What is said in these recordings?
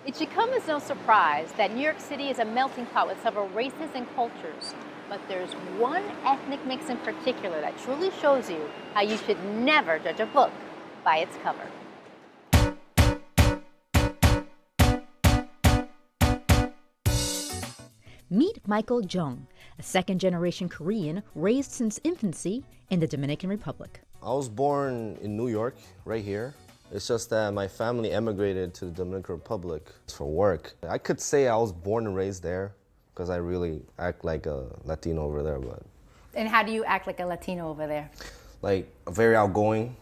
It should come as no surprise that New York City is a melting pot with several races and cultures. But there's one ethnic mix in particular that truly shows you how you should never judge a book by its cover. Meet Michael Jung, a second-generation Korean raised since infancy in the Dominican Republic. I was born in New York, right here. It's just that my family emigrated to the Dominican Republic for work. I could say I was born and raised there because I really act like a Latino over there. But And how do you act like a Latino over there? like very outgoing.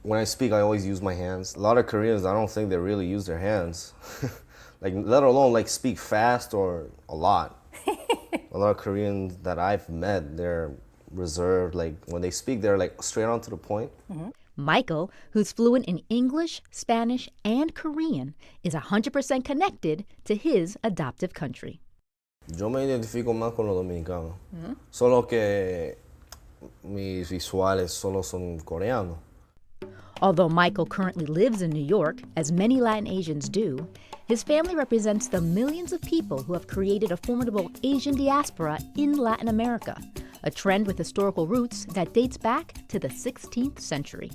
When I speak, I always use my hands. A lot of Koreans, I don't think they really use their hands. Like, let alone like speak fast or a lot. A lot of Koreans that I've met, they're reserved. Like when they speak, they're like straight on to the point. Mm-hmm. Michael, who's fluent in English, Spanish, and Korean, is 100% connected to his adoptive country. Yo me identifico más con los dominicanos. Solo que mis visuales solo son coreanos. Although Michael currently lives in New York, as many Latin Asians do, his family represents the millions of people who have created a formidable Asian diaspora in Latin America, a trend with historical roots that dates back to the 16th century.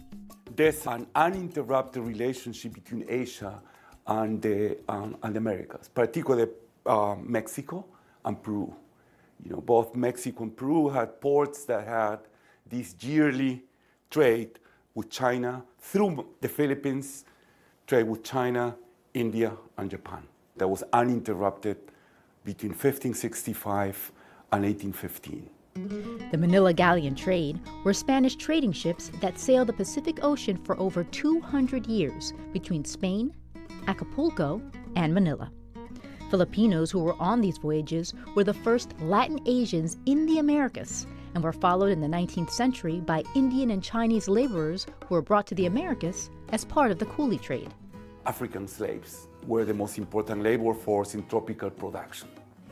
There's an uninterrupted relationship between Asia and the Americas, particularly Mexico and Peru. You know, both Mexico and Peru had ports that had this yearly trade with China through the Philippines, trade with China, India, and Japan. That was uninterrupted between 1565 and 1815. The Manila Galleon trade were Spanish trading ships that sailed the Pacific Ocean for over 200 years between Spain, Acapulco, and Manila. Filipinos who were on these voyages were the first Latin Asians in the Americas and were followed in the 19th century by Indian and Chinese laborers who were brought to the Americas as part of the coolie trade. African slaves were the most important labor force in tropical production.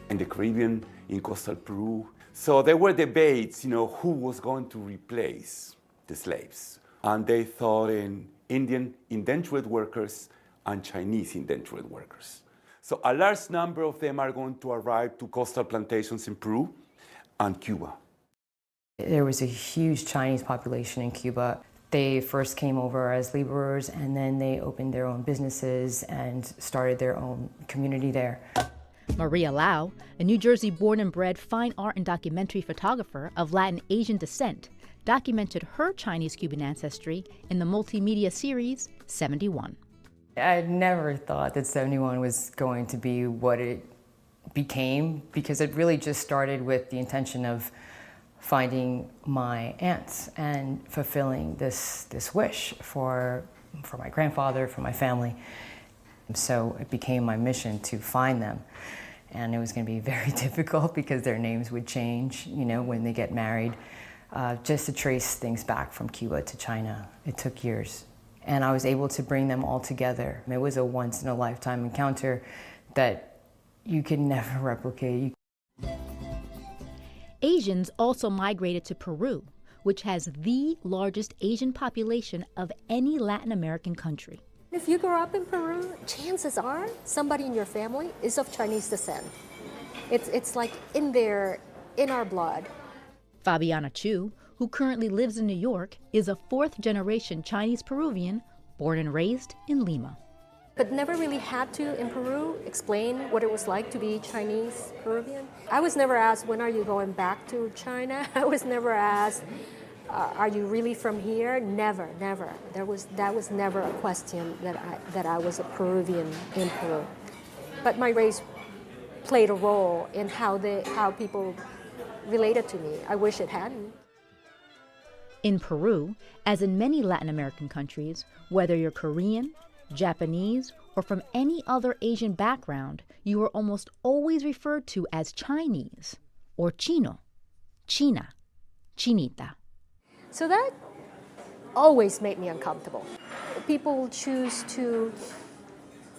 In the Caribbean, in coastal Peru. So there were debates, who was going to replace the slaves. And they thought in Indian indentured workers and Chinese indentured workers. So a large number of them are going to arrive to coastal plantations in Peru and Cuba. There was a huge Chinese population in Cuba. They first came over as laborers, and then they opened their own businesses and started their own community there. Maria Lau, a New Jersey born and bred fine art and documentary photographer of Latin Asian descent, documented her Chinese-Cuban ancestry in the multimedia series 71. I never thought that 71 was going to be what it became, because it really just started with the intention of finding my aunts and fulfilling this wish for my grandfather, for my family. So it became my mission to find them. And it was going to be very difficult because their names would change, when they get married. Just to trace things back from Cuba to China, it took years. And I was able to bring them all together. It was a once-in-a-lifetime encounter that you could never replicate. Asians also migrated to Peru, which has the largest Asian population of any Latin American country. If you grew up in Peru, chances are somebody in your family is of Chinese descent. It's like in our blood. Fabiana Chu, who currently lives in New York, is a fourth-generation Chinese Peruvian born and raised in Lima. But never really had to, in Peru, explain what it was like to be Chinese Peruvian. I was never asked, when are you going back to China? I was never asked, are you really from here? Never, never. That was never a question that I was a Peruvian in Peru. But my race played a role in how people related to me. I wish it hadn't. In Peru, as in many Latin American countries, whether you're Korean, Japanese, or from any other Asian background, you are almost always referred to as Chinese, or Chino, China, Chinita. So that always made me uncomfortable. People choose to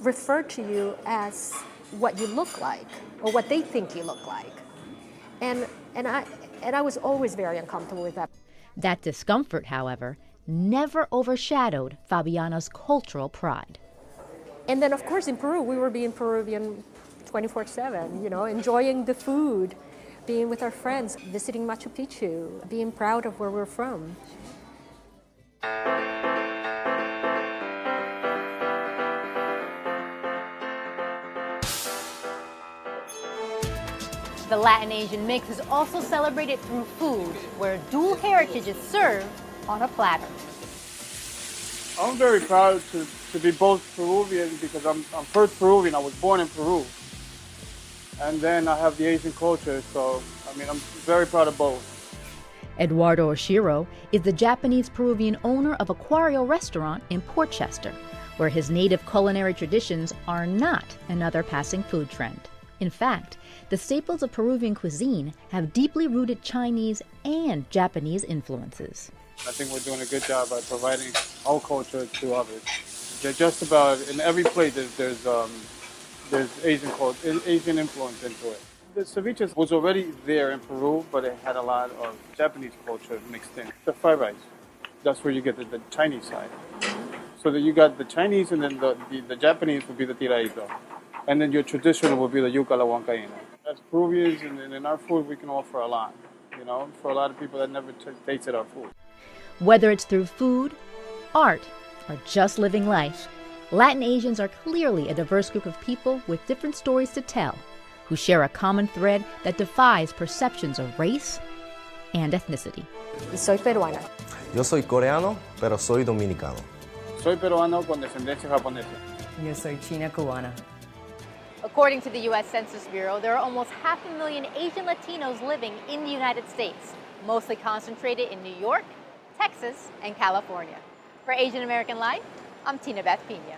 refer to you as what you look like, or what they think you look like. And I was always very uncomfortable with that. That discomfort, however, never overshadowed Fabiana's cultural pride. And then, of course, in Peru, we were being Peruvian 24/7, you know, enjoying the food, being with our friends, visiting Machu Picchu, being proud of where we're from. The Latin Asian mix is also celebrated through food, where dual heritage is served on a platter. I'm very proud to be both Peruvian because I'm first Peruvian. I was born in Peru. And then I have the Asian culture, so I mean, I'm very proud of both. Eduardo Oshiro is the Japanese-Peruvian owner of Aquario restaurant in Port Chester, where his native culinary traditions are not another passing food trend. In fact, the staples of Peruvian cuisine have deeply rooted Chinese and Japanese influences. I think we're doing a good job by providing our culture to others. They're just about, in every plate there's Asian influence into it. The ceviche was already there in Peru, but it had a lot of Japanese culture mixed in. The fried rice, that's where you get the Chinese side. So that you got the Chinese, and then the Japanese would be the tiradito. And then your traditional would be the yuca la huancaína. As Peruvians, and in our food, we can offer a lot, you know, for a lot of people that never tasted our food. Whether it's through food, art, or just living life, Latin Asians are clearly a diverse group of people with different stories to tell, who share a common thread that defies perceptions of race and ethnicity. Soy peruana. Yo soy coreano, pero soy dominicano. Soy peruano con descendencia japonesa. Yo soy China cubana. According to the U.S. Census Bureau, there are almost 500,000 Asian Latinos living in the United States, mostly concentrated in New York, Texas, and California. For Asian American Life, I'm Tinabeth Piña.